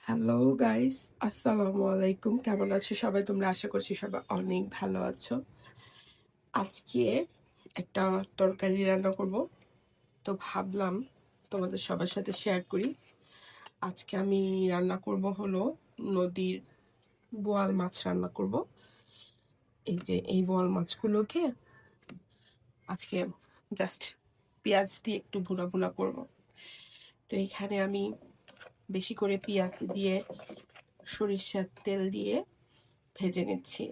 Hello guys, আসসালামু আলাইকুম। কেমন আছো সবাই? তোমরা আশা করছি সবাই অনেক ভালো আছো। আজকে একটা তরকারি রান্না করব, তো ভাবলাম তোমাদের সবার সাথে শেয়ার করি। আজকে আমি রান্না করব হলো নদীর বোয়াল মাছ রান্না করব। এই যে এই বোয়াল মাছগুলোকে আজকে জাস্ট পেঁয়াজ দিয়ে একটু ভুনা ভুনা করব। তো এখানে আমি বেশি করে পেঁয়াজ দিয়ে সরিষার তেল দিয়ে ভেজে নিচ্ছি।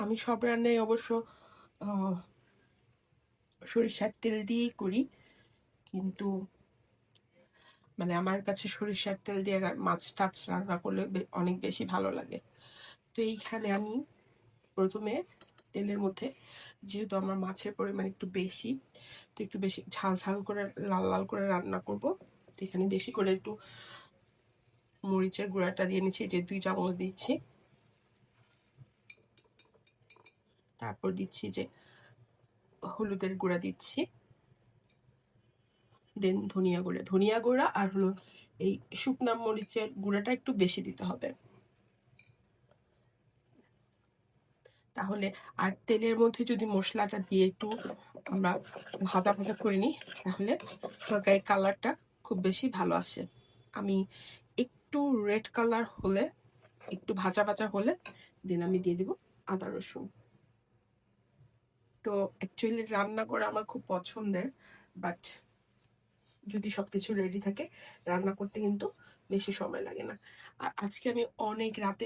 আমি সব রান্নাই অবশ্য সরিষার তেল দিয়েই করি, কিন্তু মানে আমার কাছে সরিষার তেল দিয়ে মাছ টাছ রান্না করলে অনেক বেশি ভালো লাগে। তো এইখানে আমি প্রথমে তেলের মধ্যে, যেহেতু আমার মাছের পরিমাণ একটু বেশি, তো একটু বেশি ঝাল ঝাল করে লাল লাল করে রান্না করব। তো এখানে বেশি করে একটু মরিচের গুঁড়াটা দিয়ে নিচ্ছি, যে 2 চামচ দিচ্ছি। তারপর দিচ্ছি যে হলুদের গুঁড়া দিচ্ছি, দেন ধনিয়া গুঁড়া আর হলো এই শুকনা মরিচের গুঁড়াটা একটু বেশি দিতে হবে। তাহলে আর তেলের মধ্যে যদি মশলাটা দিয়ে একটু আমরা ভাজা ভাজা করে নিই, তাহলে তরকারির কালারটা খুব বেশি ভালো আসে। আমি একটু রেড কালার হলে, একটু ভাজা ভাজা হলে দেন আমি দিয়ে দিব আদা রসুন। তো অ্যাকচুয়ালি রান্না করা আমার খুব পছন্দের, বাট যদি সবকিছু রেডি থাকে রান্না করতে কিন্তু বেশি সময় লাগে না। আর আজকে আমি অনেক রাতে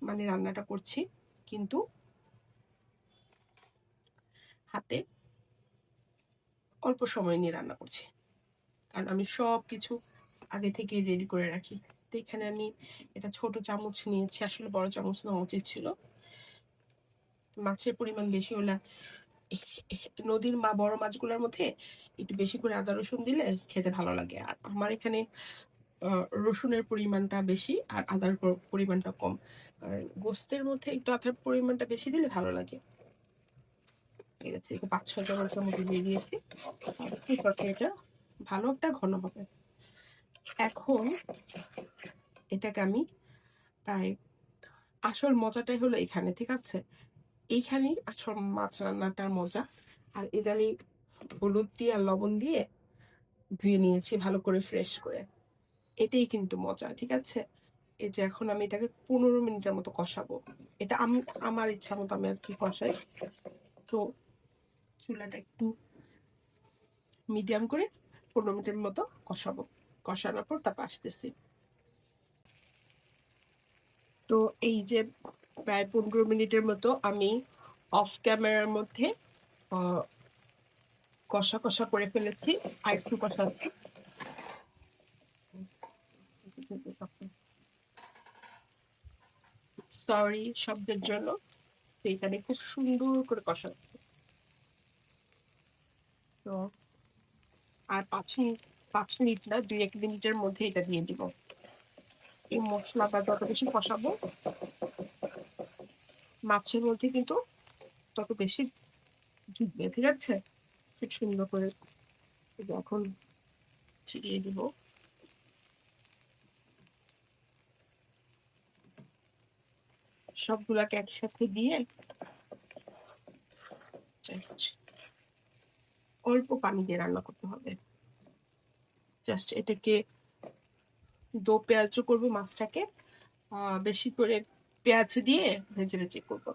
মানে রান্নাটা করছি, কিন্তু হাতে অল্প সময় নিয়ে রান্না করছি, কারণ আমি সব কিছু আগে থেকে রেডি করে রাখি। তো এখানে আমি এটা ছোট চামচ নিয়েছি, আসলে বড় চামচ নেওয়া উচিত ছিল। মাছের পরিমাণ বেশি হলে নদীর বড় মাছগুলোর মধ্যে একটু বেশি করে আদা রসুন দিলে খেতে ভালো লাগে। আর আমার এখানে রসুনের পরিমাণটা বেশি আর আদার পরিমাণটা কম, আর গোস্তের মধ্যে একটু আদার পরিমাণটা বেশি দিলে ভালো লাগে। ঠিক আছে, 5-6 চামচের মধ্যে দিয়ে দিয়েছি। এটা ভালো একটা ঘন হবে। এখন এটাকে আমি প্রায়, আসল মজাটাই হলো এখানে, ঠিক আছে? এইখানেই আসল মাছ রান্নাটার মজা। আর এই যে আমি হলুদ দিয়ে আর লবণ দিয়ে ধুয়ে নিয়েছি ভালো করে, ফ্রেশ করে, এটাই কিন্তু মজা, ঠিক আছে? এই যে এখন আমি এটাকে 15 মিনিটের মতো কষাবো। এটা আমি আমার ইচ্ছা মতো আমি আর কি কষাই। তো চুলাটা একটু মিডিয়াম করে 15 মিনিটের মতো কষাবো। কষানোর পর তারপর আসতেছি। তো এই যে প্রায় 15 মিনিটের মতো আমি অফ ক্যামেরার মধ্যে কষা কষা করে ফেলেছি। আর একটু কষাচ্ছি, সরি শব্দের জন্য। তো এখানে খুব সুন্দর করে কষাচ্ছি। তো আর 5 মিনিট না, 2-1 মিনিটের মধ্যে এটা দিয়ে দিব। এই মশলাটা যত বেশি কষাবো মাছের মধ্যে কিন্তু তত বেশি ঢুকবে, ঠিক আছে? খুব সুন্দর করে এখন ছিটিয়ে দিব। সবগুলাকে একসাথে দিয়ে অল্প পানি দিয়ে রান্না করতে হবে। জাস্ট এটাকে দো পেঁয়াজও করবো মাছটাকে, বেশি করে পেঁয়াজ দিয়ে ভেজে ভেজে করবো।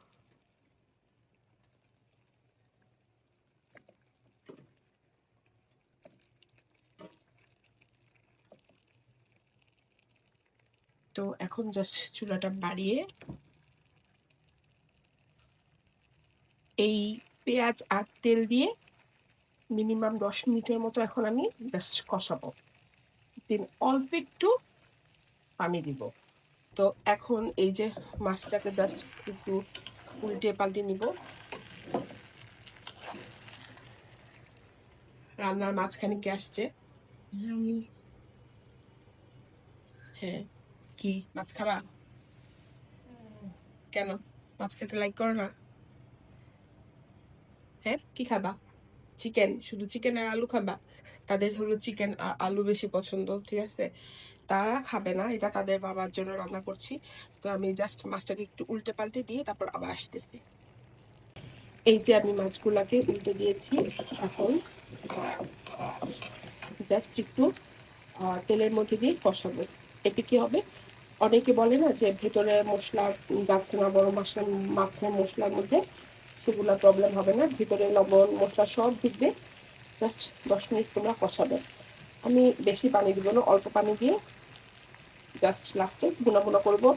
তো এখন জাস্ট চুলাটা বাড়িয়ে এই পেঁয়াজ আর তেল দিয়ে মিনিমাম 10 মিনিটের মতো এখন আমি জাস্ট কষাবো, দেন অল্প একটু পানি দিব। তো এখন এই যে মাছটাকে জাস্ট একটু উল্টে পাল্টে নিব। রান্নার মাঝখানে কি আসছে? হ্যাঁ, কি মাছ খাবা? কেন মাছ খেতে লাইক করো না? হ্যাঁ, কি খাবা? চিকেন, শুধু চিকেন আর আলু খাবা, তাদের হলো চিকেন আর আলু বেশি পছন্দ, ঠিক আছে? তারা খাবে না, এটা তাদের বাবার জন্য রান্না করছি। তো আমি জাস্ট মাছটাকে একটু উল্টে পাল্টে দিয়ে তারপর আবার আসতেছি। এই যে আমি মাছগুলাকে উল্টে দিয়েছি, এখন জাস্ট একটু তেলের মধ্যে দিয়ে কষাবো। এতে কি হবে, অনেকে বলে না যে ভেতরে মশলা যাচ্ছে না, বড় মাছের মশলার মধ্যে, সেগুলো প্রবলেম হবে না। ভিতরে লবণ মশলা সব ঢুকবে। জাস্ট 10 মিনিট তোমরা কষাবে। আমি বেশি পানি দিব না, অল্প পানি দিয়ে জাস্ট লাস্টে ভুনা ভুনা করবো।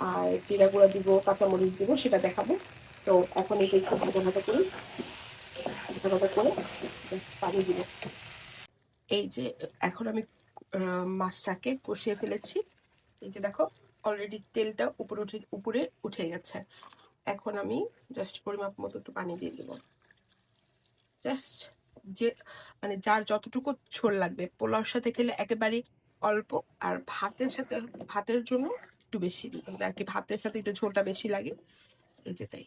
আর জিরা গুঁড়া দিব, কাঁচামরিচ দিব, সেটা দেখাবো। তো এখন এই একটু ভাজা ভাজা করি, ভাজা ভাজা করে পানি দিব। এই যে এখন আমি মাছটাকে কষিয়ে ফেলেছি। এই যে দেখো অলরেডি তেলটা উপরে উঠে গেছে। এখন আমি জাস্ট পরিমাপ মতো একটু পানি দিয়ে দিব। জাস্ট যে মানে যার যতটুকু ঝোল লাগবে, পোলাওর সাথে খেলে একেবারে অল্প, আর ভাতের জন্য একটু বেশি দিতে হবে আর কি, ভাতের সাথে একটু ঝোলটা বেশি লাগে। এই যে তাই,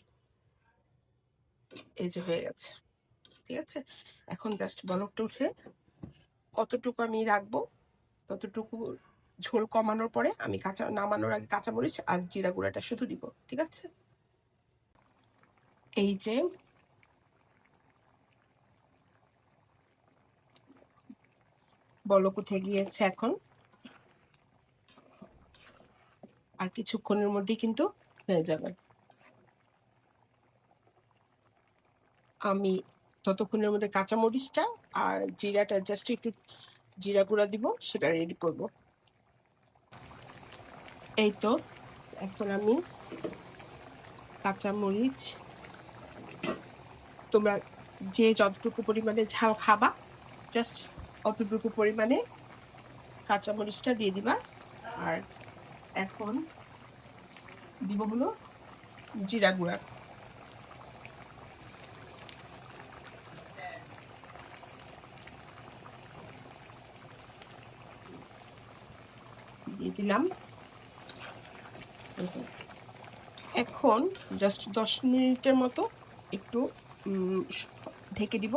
এই যে হয়ে গেছে, ঠিক আছে? এখন জাস্ট বলকটা উঠে কতটুকু আমি রাখবো, ততটুকু ঝোল কমানোর পরে আমি নামানোর আগে কাঁচামরিচ আর জিরা গুঁড়াটা শুধু দিব, ঠিক আছে? এই যে বলক উঠে গিয়েছে, এখন আর কিছুক্ষণের মধ্যেই কিন্তু হয়ে যাবে। আমি ততক্ষণের মধ্যে কাঁচামরিচটা আর জিরাটা জাস্ট একটু জিরা গুঁড়া দিব, সেটা রেডি করব। এই তো এখন আমি কাঁচামরিচ, তোমরা যে যতটুকু পরিমাণে ঝাল খাবা জাস্ট অতটুকু পরিমাণে কাঁচামরিচটা দিয়ে দিবা। আর এখন দিব হলো জিরা গুঁড়া, দিয়ে দিলাম। এখন জাস্ট 10 মিনিটের মতো একটু ঢেকে দিব,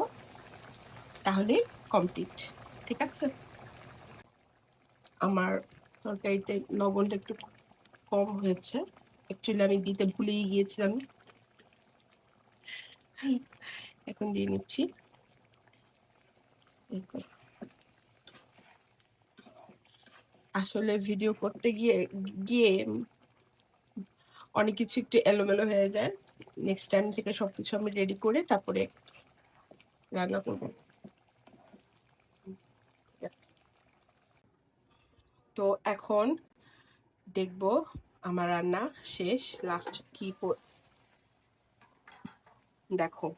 তাহলে কমপ্লিট, ঠিক আছে? আমার তরকারিতে লবণটা একটু কম হয়েছে, অ্যাকচুয়ালি আমি দিতে ভুলেই গিয়েছিলাম। এখন দিয়ে নিচ্ছি। আসলে ভিডিও করতে গিয়ে গিয়ে অনেক কিছু একটু এলোমেলো হয়ে যায়। নেক্সট টাইম থেকে সবকিছু আমি রেডি করে তারপরে রান্না করব। তো এখন দেখব আমার রান্না শেষ, লাস্ট কি দেখো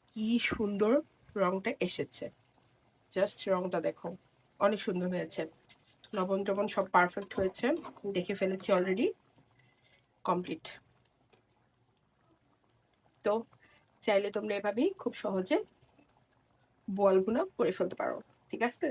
কি সুন্দর রংটা এসেছে, জাস্ট রংটা দেখো অনেক সুন্দর হয়েছে। লবণ টবণ সব পারফেক্ট হয়েছে, দেখে ফেলেছি অলরেডি, কমপ্লিট। তো চাইলে তোমরা এভাবেই খুব সহজে বোয়াল ভুনা করে ফেলতে পারো, ঠিক আছে?